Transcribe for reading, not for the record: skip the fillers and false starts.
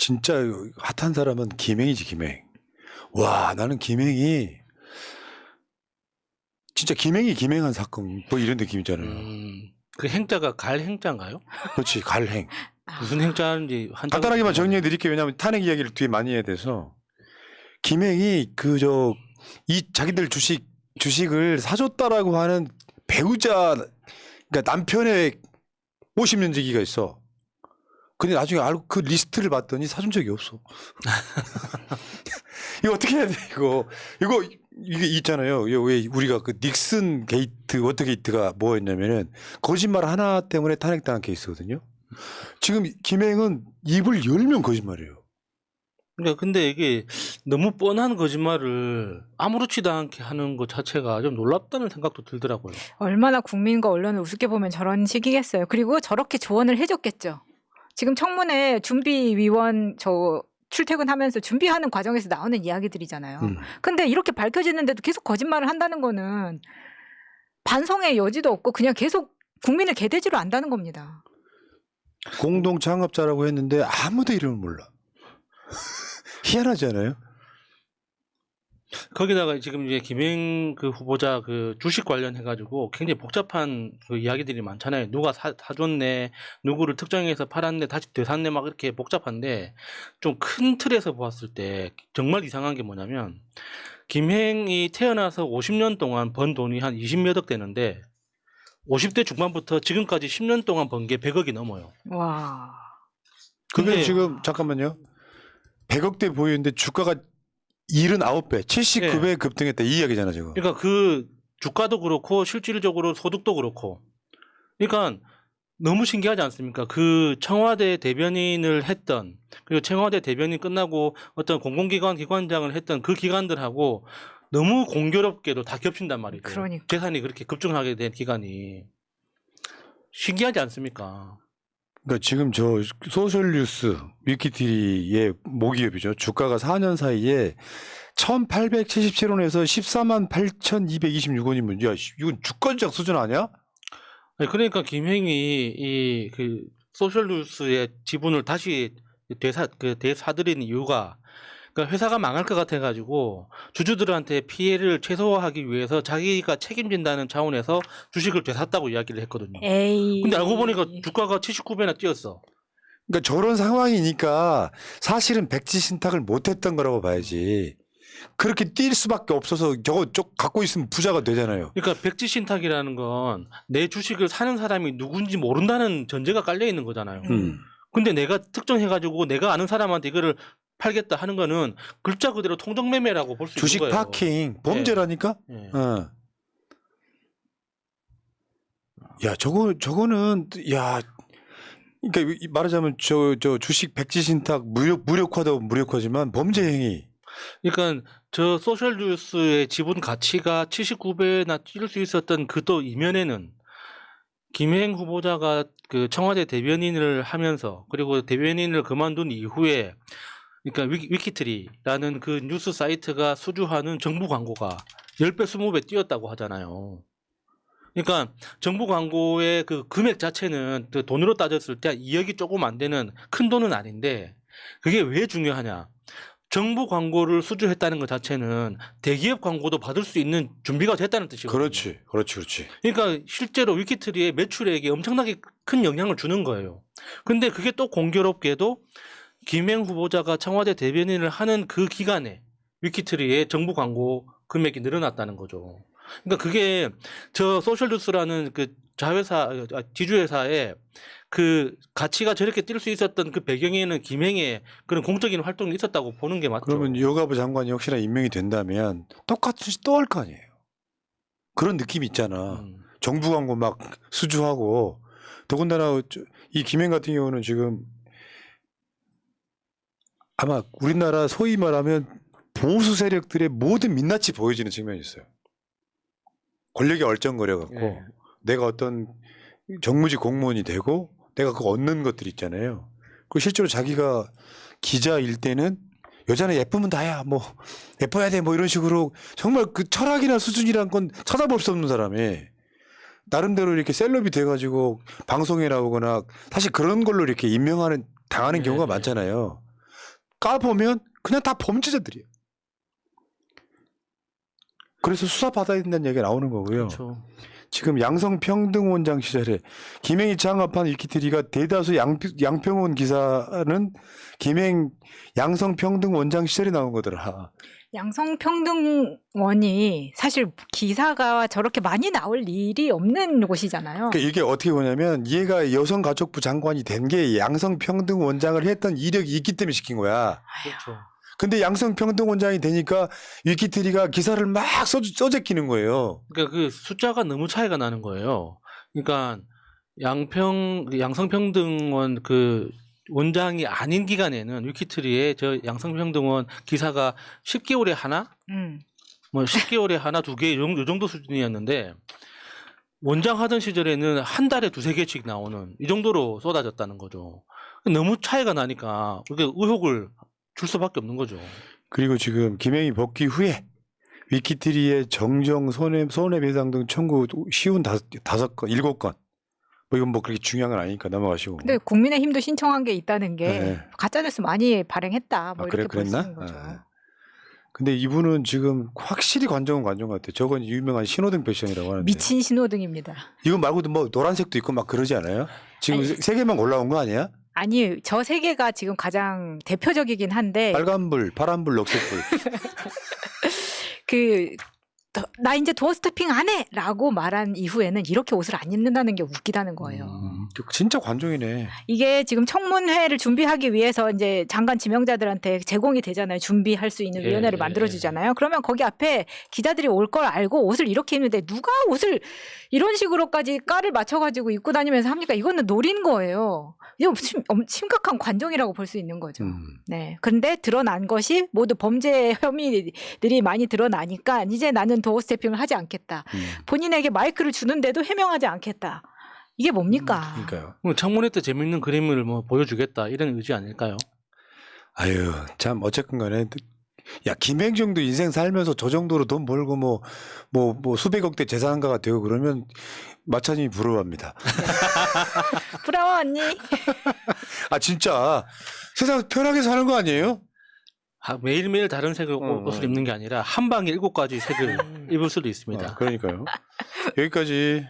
진짜 핫한 사람은 김행이지, 김행. 와, 나는 김행이 진짜 김행한 사건 뭐 이런 느낌 있잖아요. 그 행자가 갈 행자인가요? 그렇지, 갈행. 무슨 행자인지 한자가 간단하게만 좀 정리해 드릴게요. 왜냐하면 탄핵 이야기를 뒤에 많이 해야 돼서. 김행이 이 자기들 주식을 사줬다라고 하는 배우자, 그러니까 남편의 50년 지기가 있어. 근데 나중에 알고 그 리스트를 봤더니 사준 적이 없어. 이거 어떻게 해야 돼, 이게 있잖아요. 이거 왜 우리가 그 닉슨 게이트, 워터게이트가 뭐였냐면은 거짓말 하나 때문에 탄핵당한 케이스거든요. 지금 김행은 입을 열면 거짓말이에요. 그러니까 근데 이게 너무 뻔한 거짓말을 아무렇지도 않게 하는 것 자체가 좀 놀랍다는 생각도 들더라고요. 얼마나 국민과 언론을 우습게 보면 저런 식이겠어요. 그리고 저렇게 조언을 해줬겠죠. 지금 청문회 준비위원 출퇴근하면서 준비하는 과정에서 나오는 이야기들이잖아요. 근데 이렇게 밝혀지는데도 계속 거짓말을 한다는 거는 반성의 여지도 없고 그냥 계속 국민을 개돼지로 안다는 겁니다. 공동 창업자라고 했는데 아무도 이름을 몰라. 희한하지 않아요? 거기다가 지금 이제 김행 그 후보자 그 주식 관련해 가지고 굉장히 복잡한 그 이야기들이 많잖아요. 누가 사줬네, 누구를 특정해서 팔았네, 다시 되샀네, 막 이렇게 복잡한데 좀 큰 틀에서 보았을 때 정말 이상한 게 뭐냐면 김행이 태어나서 50년 동안 번 돈이 한 20몇억 되는데 50대 중반부터 지금까지 10년 동안 번 게 100억이 넘어요. 와. 그게 근데 지금 잠깐만요. 100억대 보이는데 주가가 79배, 79배 급등했다 이 이야기잖아 지금. 그러니까 그 주가도 그렇고 실질적으로 소득도 그렇고. 그러니까 너무 신기하지 않습니까? 그 청와대 대변인을 했던, 그리고 청와대 대변인 끝나고 어떤 공공기관 기관장을 했던 그 기관들하고 너무 공교롭게도 다 겹친단 말이죠. 그러니까. 재산이 그렇게 급증하게 된 기간이. 신기하지 않습니까? 그러니까 지금 저 소셜뉴스 위키트리의 모기업이죠. 주가가 4년 사이에 1,877원에서 14만 8,226원이면 야 이건 주권적 수준 아니야? 아니, 그러니까 김행이 이 그 소셜뉴스의 지분을 다시 되사들인 이유가 그러니까 회사가 망할 것 같아가지고 주주들한테 피해를 최소화하기 위해서 자기가 책임진다는 차원에서 주식을 되샀다고 이야기를 했거든요. 에이. 근데 알고 보니까 주가가 79배나 뛰었어. 그러니까 저런 상황이니까 사실은 백지 신탁을 못했던 거라고 봐야지. 그렇게 뛸 수밖에 없어서 저거 갖고 있으면 부자가 되잖아요. 그러니까 백지 신탁이라는 건 내 주식을 사는 사람이 누군지 모른다는 전제가 깔려 있는 거잖아요. 근데 내가 특정해가지고 내가 아는 사람한테 이거를 팔겠다 하는 거는 글자 그대로 통정매매라고 볼 수 있는 주식 거예요. 파킹 범죄라니까. 예. 야 저거는 야 그러니까 말하자면 저 주식 백지 신탁 무력화도 무력화지만 범죄 행위. 그러니까 저 소셜뉴스의 지분 가치가 79배나 뛸 수 있었던 그 또 이면에는 김행 후보자가 그 청와대 대변인을 하면서 그리고 대변인을 그만둔 이후에 그러니까 위키트리라는 그 뉴스 사이트가 수주하는 정부 광고가 10배, 20배 뛰었다고 하잖아요. 그러니까 정부 광고의 그 금액 자체는 그 돈으로 따졌을 때 2억이 조금 안 되는 큰 돈은 아닌데 그게 왜 중요하냐. 정부 광고를 수주했다는 것 자체는 대기업 광고도 받을 수 있는 준비가 됐다는 뜻이거든요. 그렇지. 그러니까 실제로 위키트리의 매출액에 엄청나게 큰 영향을 주는 거예요. 근데 그게 또 공교롭게도 김행 후보자가 청와대 대변인을 하는 그 기간에 위키트리의 정부 광고 금액이 늘어났다는 거죠. 그러니까 그게 저 소셜뉴스라는 그 지주회사의 그 가치가 저렇게 뛸 수 있었던 그 배경에는 김행의 그런 공적인 활동이 있었다고 보는 게 맞죠. 그러면 여가부 장관이 혹시나 임명이 된다면 똑같은 짓 또 할 거 아니에요. 그런 느낌이 있잖아. 정부 광고 막 수주하고 더군다나 이 김행 같은 경우는 지금 아마 우리나라 소위 말하면 보수 세력들의 모든 민낯이 보여지는 측면이 있어요. 권력이 얼쩡거려갖고 예. 내가 어떤 정무직 공무원이 되고 내가 그거 얻는 것들 있잖아요. 그 실제로 자기가 기자일 때는 여자는 예쁘면 다야 뭐 예뻐야 돼 뭐 이런 식으로 정말 그 철학이나 수준이란 건 찾아볼 수 없는 사람이 나름대로 이렇게 셀럽이 돼가지고 방송에 나오거나 사실 그런 걸로 이렇게 임명하는 당하는 경우가 많잖아요. 까보면 그냥 다 범죄자들이에요. 그래서 수사 받아야 된다는 얘기가 나오는 거고요. 그렇죠. 지금 양성평등원장 시절에 김행이 창업한 위키트리가 대다수 양평원 기사는 김행 양성평등원장 시절에 나온 거더라. 양성평등원이 사실 기사가 저렇게 많이 나올 일이 없는 곳이잖아요. 그러니까 이게 어떻게 보냐면 얘가 여성가족부 장관이 된 게 양성평등원장을 했던 이력이 있기 때문에 시킨 거야. 그렇죠. 근데 양성평등원장이 되니까 위키트리가 기사를 막 써제끼는 거예요. 그러니까 그 숫자가 너무 차이가 나는 거예요. 그러니까 양성평등원 그 원장이 아닌 기간에는 위키트리에 저 양성평등원 기사가 10개월에 하나, 뭐 10개월에 하나, 2개 요 정도 수준이었는데 원장 하던 시절에는 한 달에 2-3개씩 나오는 이 정도로 쏟아졌다는 거죠. 너무 차이가 나니까 그게 의혹을 줄 수밖에 없는 거죠. 그리고 지금 김행이 복귀 후에 위키트리의 정정 손해배상 등 청구 쉬운 5건, 7건. 뭐 이건 뭐 그렇게 중요한 건 아니니까 넘어가시고. 근데 국민의힘도 신청한 게 있다는 게 네. 가짜뉴스 많이 발행했다. 뭐 이렇게 볼 수 그랬나? 있는 거죠. 근데 이분은 지금 확실히 관종은 관종 같아. 저건 유명한 신호등 패션이라고 하는데. 미친 신호등입니다. 이거 말고도 뭐 노란색도 있고 막 그러지 않아요? 지금 아니, 3개만 올라온 거 아니야? 아니 저 3개가 지금 가장 대표적이긴 한데 빨간불, 파란불, 녹색불. 나 이제 도어 스태핑 안 해! 라고 말한 이후에는 이렇게 옷을 안 입는다는 게 웃기다는 거예요. 진짜 관종이네. 이게 지금 청문회를 준비하기 위해서 이제 장관 지명자들한테 제공이 되잖아요. 준비할 수 있는 위원회를 만들어주잖아요. 그러면 거기 앞에 기자들이 올 걸 알고 옷을 이렇게 입는데 누가 옷을 이런 식으로까지 깔을 맞춰가지고 입고 다니면서 합니까? 이거는 노린 거예요. 이거 심각한 관종이라고 볼 수 있는 거죠. 네. 그런데 드러난 것이 모두 범죄 혐의들이 많이 드러나니까 이제 나는 도어 스태핑을 하지 않겠다. 본인에게 마이크를 주는데도 해명하지 않겠다. 이게 뭡니까? 그러니까요. 청문회 때 재밌는 그림을 뭐 보여주겠다 이런 의지 아닐까요? 아유, 참 어쨌건 간에 야, 김행정도 인생 살면서 저 정도로 돈 벌고 뭐 수백억대 재산가가 되고 그러면 마찬가지 부러워합니다. 부러워 언니. 아, 진짜 세상 편하게 사는 거 아니에요? 매일매일 다른 색의 옷을 입는 게 아니라 한 방에 7가지 색을 입을 수도 있습니다. 그러니까요. 여기까지.